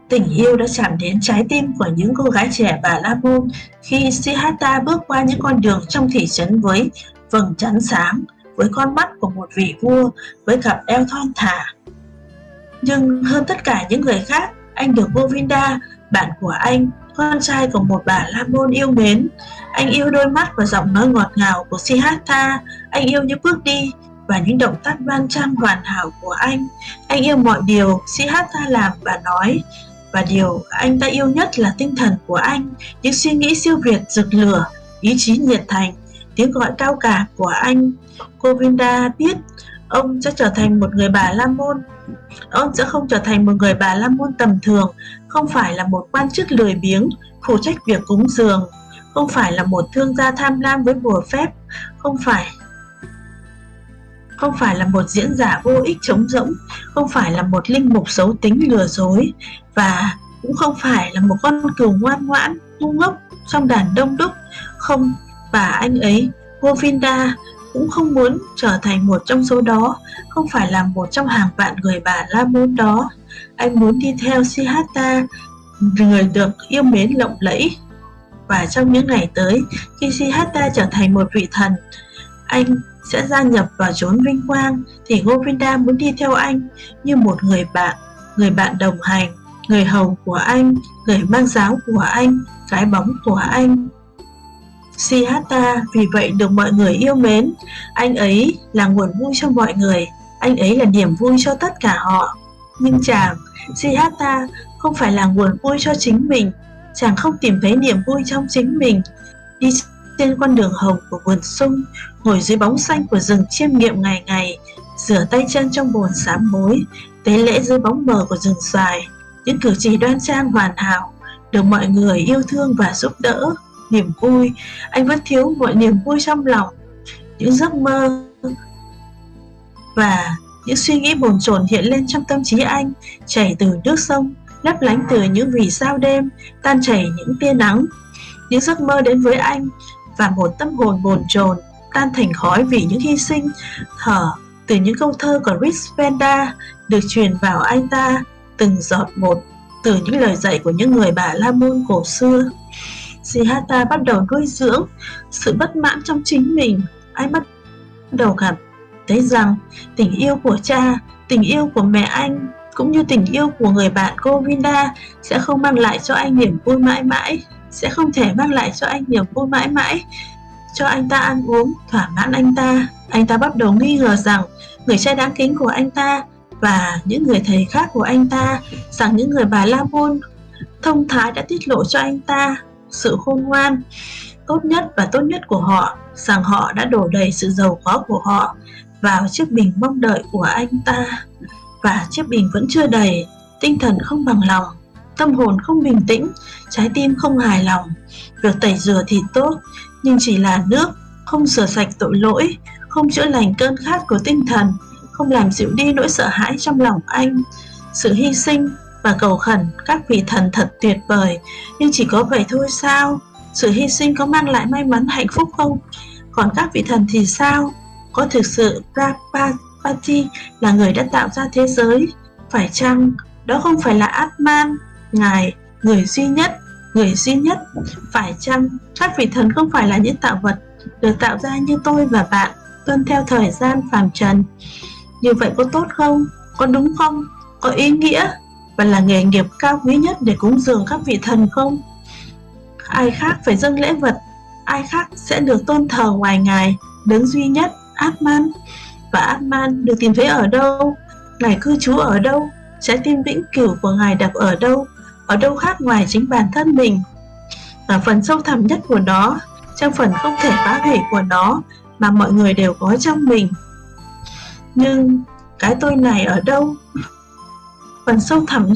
Tình yêu đã chạm đến trái tim của những cô gái trẻ Bà La Môn khi Siddhartha bước qua những con đường trong thị trấn với vầng trán sáng, với con mắt của một vị vua, với cặp eo thon thả. Nhưng hơn tất cả những người khác, anh được Govinda, bạn của anh, con trai của một Bà La Môn yêu mến. Anh yêu đôi mắt và giọng nói ngọt ngào của Siddhartha. Anh yêu những bước đi và những động tác đoan trang hoàn hảo của anh. Anh yêu mọi điều Siddhartha làm và nói. Và điều anh ta yêu nhất là tinh thần của anh, những suy nghĩ siêu việt rực lửa, ý chí nhiệt thành, tiếng gọi cao cả của anh. Govinda biết ông sẽ trở thành một người Bà La Môn. Ông sẽ không trở thành một người Bà La Môn tầm thường, không phải là một quan chức lười biếng, phụ trách việc cúng dường, không phải là một thương gia tham lam với bùa phép, không phải là một diễn giả vô ích trống rỗng, không phải là một linh mục xấu tính lừa dối, và cũng không phải là một con cừu ngoan ngoãn, ngu ngốc trong đàn đông đúc. Không, và anh ấy, Govinda, cũng không muốn trở thành một trong số đó, không phải là một trong hàng vạn người Bà La Môn đó. Anh muốn đi theo Siddhartha, người được yêu mến lộng lẫy. Và trong những ngày tới, khi Siddhartha trở thành một vị thần, anh sẽ gia nhập vào chốn vinh quang, thì Govinda muốn đi theo anh như một người bạn đồng hành, người hầu của anh, người mang giáo của anh, cái bóng của anh. Siddhartha vì vậy được mọi người yêu mến. Anh ấy là nguồn vui cho mọi người, anh ấy là niềm vui cho tất cả họ. Nhưng chàng, Siddhartha, không phải là nguồn vui cho chính mình. Chàng không tìm thấy niềm vui trong chính mình. Đi trên con đường hồng của vườn sung, ngồi dưới bóng xanh của rừng chiêm nghiệm ngày ngày, rửa tay chân trong bồn sám hối, tế lễ dưới bóng mờ của rừng xoài, những cử chỉ đoan trang hoàn hảo, được mọi người yêu thương và giúp đỡ. Niềm vui, anh vẫn thiếu mọi niềm vui trong lòng. Những giấc mơ và những suy nghĩ bồn chồn hiện lên trong tâm trí anh, chảy từ nước sông, lấp lánh từ những vì sao đêm, tan chảy những tia nắng. Những giấc mơ đến với anh, và một tâm hồn bồn chồn tan thành khói vì những hy sinh, thở từ những câu thơ của Risvenda được truyền vào anh ta từng giọt một từ những lời dạy của những người Bà La Môn cổ xưa. Siddhartha bắt đầu nuôi dưỡng sự bất mãn trong chính mình. Anh bắt đầu cảm thấy rằng tình yêu của cha, tình yêu của mẹ anh, cũng như tình yêu của người bạn Govinda sẽ không mang lại cho anh niềm vui mãi mãi, sẽ không thể mang lại cho anh niềm vui mãi mãi, cho anh ta ăn uống, thỏa mãn anh ta. Anh ta bắt đầu nghi ngờ rằng người cha đáng kính của anh ta và những người thầy khác của anh ta, rằng những người Bà La Môn thông thái đã tiết lộ cho anh ta sự khôn ngoan tốt nhất và tốt nhất của họ, rằng họ đã đổ đầy sự giàu có của họ vào chiếc bình mong đợi của anh ta. Và chiếc bình vẫn chưa đầy, tinh thần không bằng lòng, tâm hồn không bình tĩnh, trái tim không hài lòng. Việc tẩy rửa thì tốt, nhưng chỉ là nước, không rửa sạch tội lỗi, không chữa lành cơn khát của tinh thần, không làm dịu đi nỗi sợ hãi trong lòng anh. Sự hy sinh và cầu khẩn các vị thần thật tuyệt vời, nhưng chỉ có vậy thôi sao? Sự hy sinh có mang lại may mắn hạnh phúc không? Còn các vị thần thì sao? Có thực sự Brahman2 là người đã tạo ra thế giới? Phải chăng đó không phải là Atman, Ngài, người duy nhất? Phải chăng các vị thần không phải là những tạo vật được tạo ra như tôi và bạn, tuân theo thời gian phàm trần? Như vậy có tốt không? Có đúng không? Có ý nghĩa và là nghề nghiệp cao quý nhất để cúng dường các vị thần không? Ai khác phải dâng lễ vật, ai khác sẽ được tôn thờ ngoài Ngài, đấng duy nhất, Atman. Và Atman được tìm thấy ở đâu? Ngài cư trú ở đâu? Trái tim vĩnh cửu của Ngài đặt ở đâu? Ở đâu khác ngoài chính bản thân mình? Ở phần sâu thẳm nhất của nó, trong phần không thể phá hủy của nó mà mọi người đều có trong mình. Nhưng cái tôi này ở đâu? Phần sâu thẳm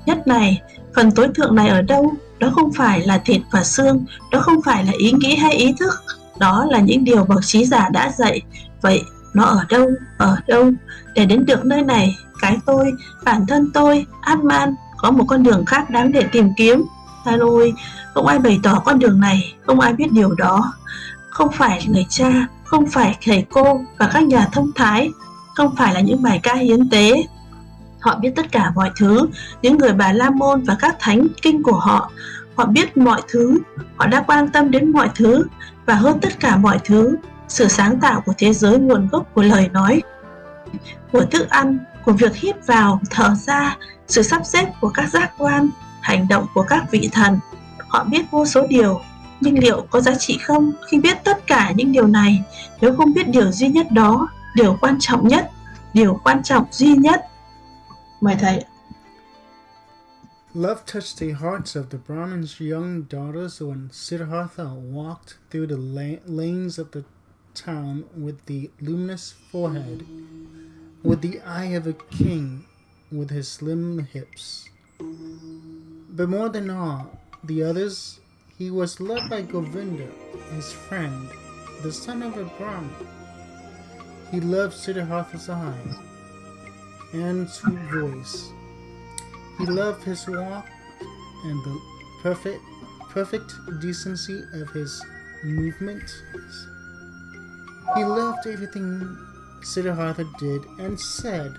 nhất này, phần tối thượng này ở đâu? Đó không phải là thịt và xương, đó không phải là ý nghĩ hay ý thức, đó là những điều bậc trí giả đã dạy. Vậy nó ở đâu? Ở đâu? Để đến được nơi này, cái tôi, bản thân tôi, Atman, có một con đường khác đáng để tìm kiếm. Ta ơi, không ai bày tỏ con đường này, không ai biết điều đó. Không phải người cha, không phải thầy cô và các nhà thông thái, không phải là những bài ca hiến tế. Họ biết tất cả mọi thứ, những người Bà La Môn và các thánh kinh của họ. Họ biết mọi thứ, họ đã quan tâm đến mọi thứ, và hơn tất cả mọi thứ, sự sáng tạo của thế giới, nguồn gốc của lời nói, của thức ăn, của việc hít vào, thở ra, sự sắp xếp của các giác quan, hành động của các vị thần. Họ biết vô số điều, nhưng liệu có giá trị không khi biết tất cả những điều này, nếu không biết điều duy nhất đó, điều quan trọng nhất, điều quan trọng duy nhất? Mời thầy. Love touched the hearts of the Brahman's young daughters when Siddhartha walked through the lanes of the town with the luminous forehead, with the eye of a king, with his slim hips. But more than all the others, he was loved by Govinda, his friend, the son of a Brahmin. He loved Siddhartha's eyes and sweet voice. He loved his walk and the perfect decency of his movements. He loved everything Siddhartha did and said,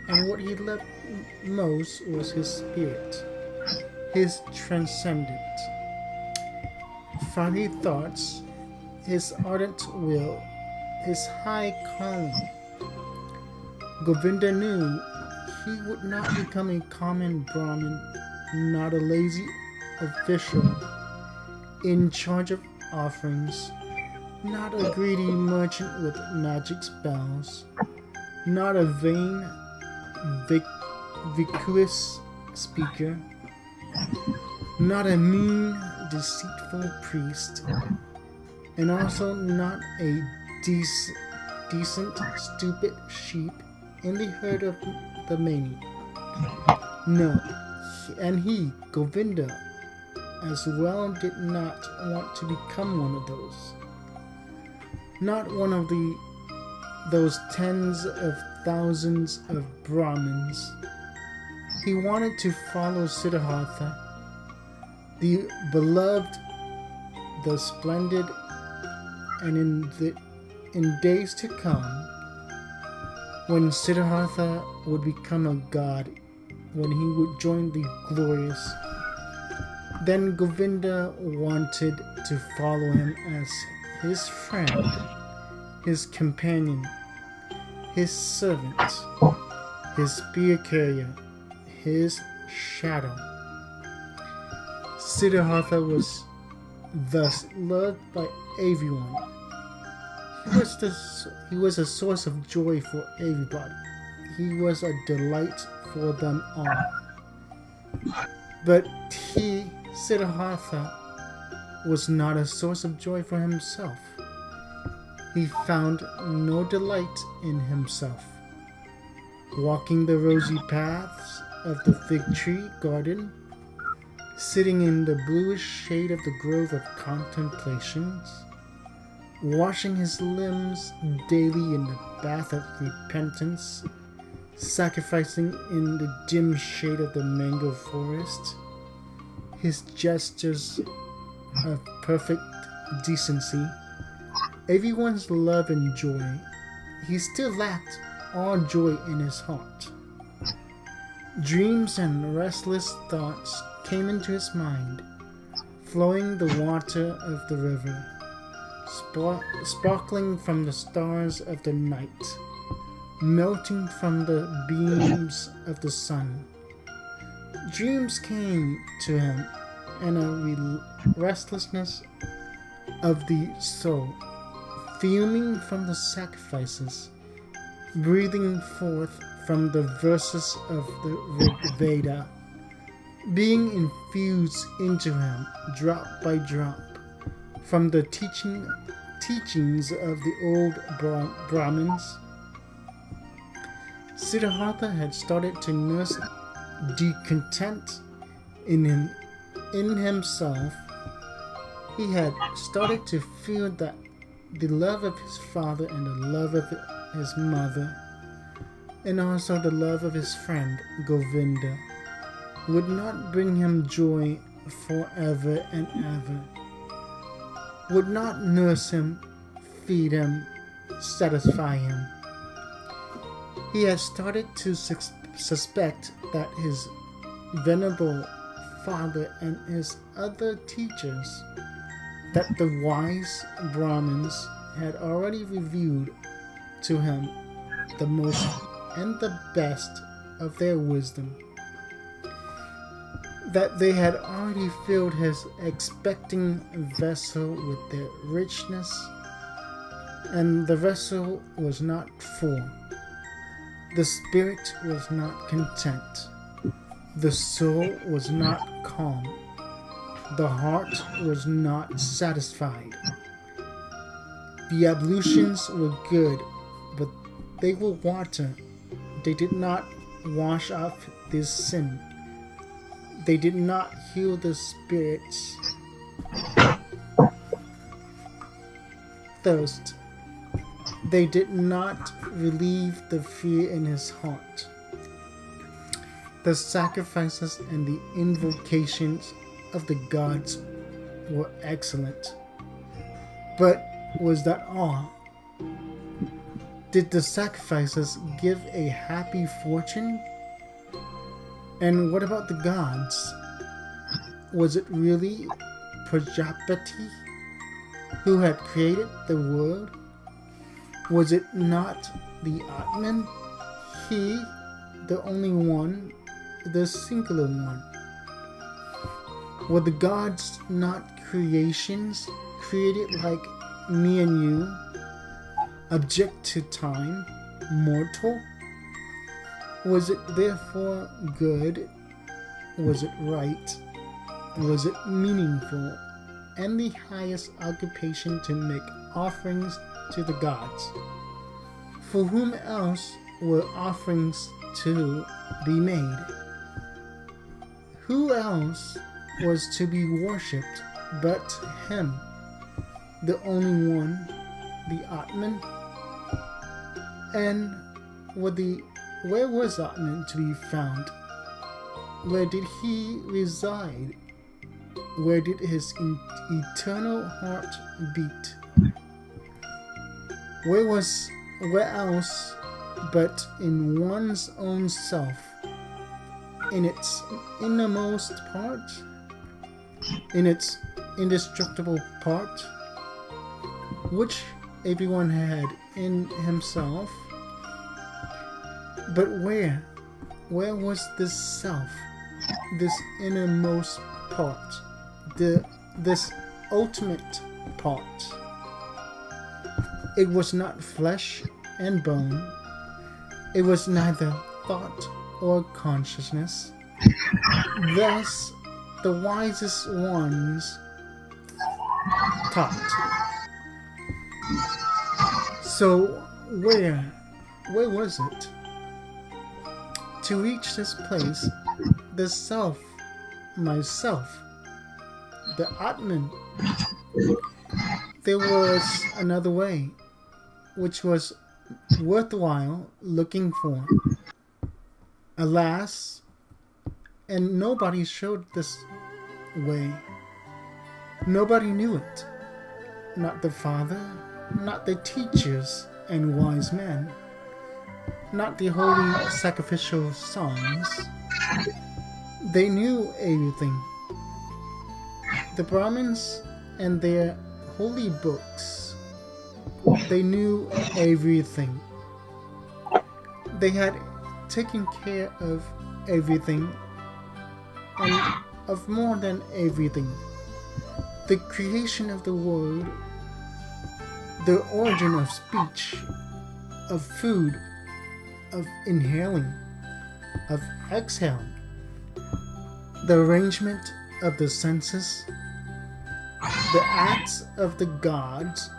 and what he loved most was his spirit, his transcendent, fiery thoughts, his ardent will, his high calling. Govinda knew he would not become a common Brahmin, not a lazy official in charge of offerings, not a greedy merchant with magic spells, not a vain, vacuous speaker, not a mean, deceitful priest, and also not a decent, stupid sheep in the herd of the many. No, and he, Govinda, as well did not want to become one of those. Not one of those tens of thousands of Brahmins. He wanted to follow Siddhartha, the beloved, the splendid, and in days to come, when Siddhartha would become a god, when he would join the glorious, then Govinda wanted to follow him as his friend, his companion, his servant, his spear carrier, his shadow. Siddhartha was thus loved by everyone. He was a source of joy for everybody. He was a delight for them all. But he, Siddhartha, was not a source of joy for himself. He found no delight in himself. Walking the rosy paths of the fig tree garden, sitting in the bluish shade of the grove of contemplations, washing his limbs daily in the bath of repentance, sacrificing in the dim shade of the mango forest, his gestures of perfect decency, everyone's love and joy, he still lacked all joy in his heart. Dreams and restless thoughts came into his mind, flowing the water of the river, sparkling from the stars of the night, melting from the beams of the sun. Dreams came to him, and a restlessness of the soul, fuming from the sacrifices, breathing forth from the verses of the Rig Veda, being infused into him drop by drop from the teachings of the old Brahmins. Siddhartha had started to nurse discontent in himself. He had started to feel that the love of his father and the love of his mother, and also the love of his friend Govinda, would not bring him joy forever and ever, would not nurse him, feed him, satisfy him. He had started to suspect that his venerable father and his other teachers, that the wise Brahmins had already revealed to him the most and the best of their wisdom, that they had already filled his expecting vessel with their richness, and the vessel was not full. The spirit was not content. The soul was not calm. The heart was not satisfied. The ablutions were good, but they were water. They did not wash off this sin. They did not heal the spirit's thirst. They did not relieve the fear in his heart. The sacrifices and the invocations of the gods were excellent. But was that all? Did the sacrifices give a happy fortune? And what about the gods? Was it really Prajapati who had created the world? Was it not the Atman, he, the only one, the singular one? Were the gods not creations created like me and you, object to time, mortal? Was it therefore good? Was it right? Was it meaningful? And the highest occupation to make offerings to the gods? For whom else were offerings to be made? Who else was to be worshipped but him, the only one, the Atman? And where was Atman to be found? Where did he reside? Where did his eternal heart beat? Where else but in one's own self, in its innermost part, in its indestructible part, which everyone had in himself? But where was this self, this innermost part, this ultimate part? It was not flesh and bone. It was neither thought or consciousness. Thus, the wisest ones taught. So, where was it? To reach this place, the self, myself, the Atman, there was another way, which was worthwhile looking for. Alas, and nobody showed this way. Nobody knew it. Not the Father, not the teachers and wise men, not the holy sacrificial songs. They knew everything. The Brahmins and their holy books, they knew everything. They had taken care of everything, and of more than everything. The creation of the world, the origin of speech, of food, of inhaling, of exhaling, the arrangement of the senses, the acts of the gods.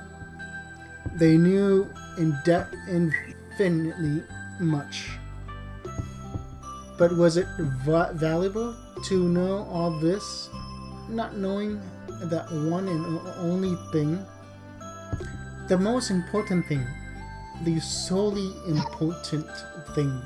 They knew infinitely much. But was it valuable to know all this, not knowing that one and only thing, the most important thing, the solely important thing?